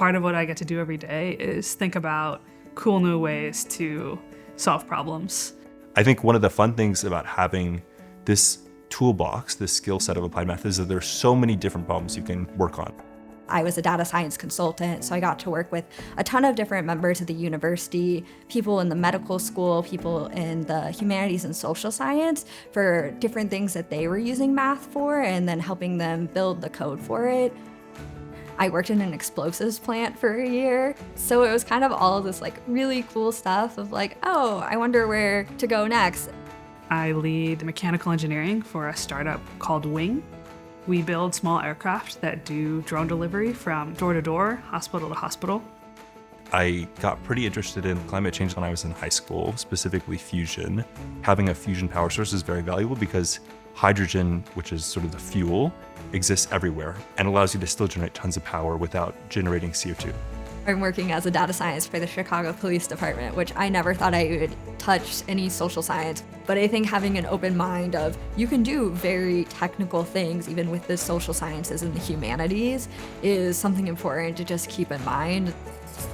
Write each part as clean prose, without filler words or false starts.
part of what I get to do every day is think about cool new ways to solve problems. I think one of the fun things about having this toolbox, this skill set of applied math, is that there's so many different problems you can work on. I was a data science consultant, so I got to work with a ton of different members of the university, people in the medical school, people in the humanities and social science for different things that they were using math for, and then helping them build the code for it. I worked in an explosives plant for a year, so it was kind of all of this like really cool stuff of like, oh, I wonder where to go next. I lead mechanical engineering for a startup called Wing. We build small aircraft that do drone delivery from door to door, hospital to hospital. I got pretty interested in climate change when I was in high school, specifically fusion. Having a fusion power source is very valuable because hydrogen, which is sort of the fuel, exists everywhere and allows you to still generate tons of power without generating CO2. I'm working as a data scientist for the Chicago Police Department, which I never thought I would touch any social science. But I think having an open mind of you can do very technical things even with the social sciences and the humanities is something important to just keep in mind.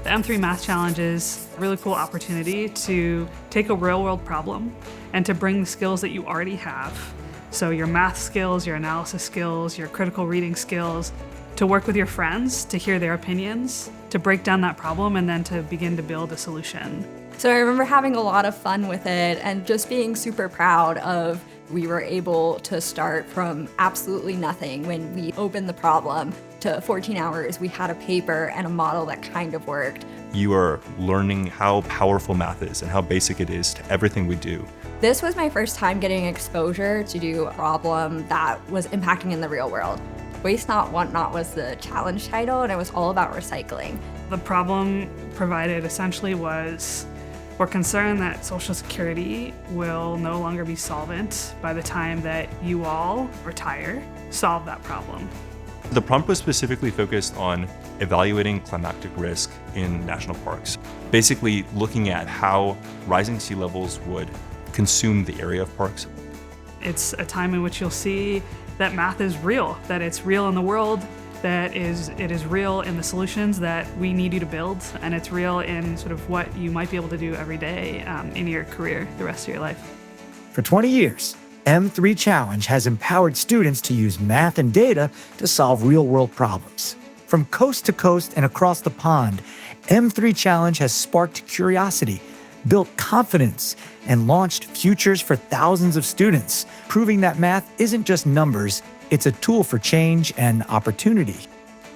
The M3 Math Challenge is a really cool opportunity to take a real-world problem and to bring the skills that you already have. So your math skills, your analysis skills, your critical reading skills, to work with your friends, to hear their opinions, to break down that problem, and then to begin to build a solution. So I remember having a lot of fun with it and just being super proud of we were able to start from absolutely nothing when we opened the problem to 14 hours. We had a paper and a model that kind of worked. You are learning how powerful math is and how basic it is to everything we do. This was my first time getting exposure to do a problem that was impacting in the real world. Waste Not, Want Not was the challenge title, and it was all about recycling. The problem provided essentially was we're concerned that Social Security will no longer be solvent by the time that you all retire. Solve that problem. The prompt was specifically focused on evaluating climactic risk in national parks, basically looking at how rising sea levels would consume the area of parks. It's a time in which you'll see that math is real, that it's real in the world, that it is real in the solutions that we need you to build, and it's real in sort of what you might be able to do every day in your career, the rest of your life. For 20 years, M3 Challenge has empowered students to use math and data to solve real-world problems. From coast to coast and across the pond, M3 Challenge has sparked curiosity, built confidence, and launched futures for thousands of students, proving that math isn't just numbers, it's a tool for change and opportunity.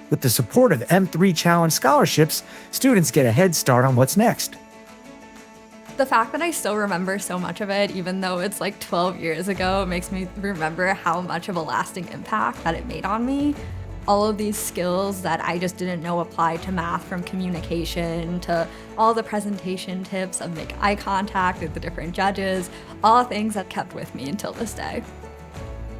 With the support of M3 Challenge scholarships, students get a head start on what's next. The fact that I still remember so much of it, even though it's like 12 years ago, makes me remember how much of a lasting impact that it made on me. All of these skills that I just didn't know applied to math, from communication to all the presentation tips of make eye contact with the different judges, all things that kept with me until this day.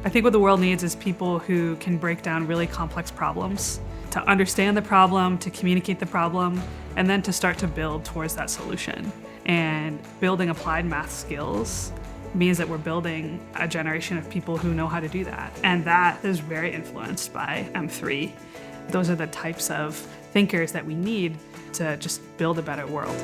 I think what the world needs is people who can break down really complex problems, to understand the problem, to communicate the problem, and then to start to build towards that solution. And building applied math skills means that we're building a generation of people who know how to do that. And that is very influenced by M3. Those are the types of thinkers that we need to just build a better world.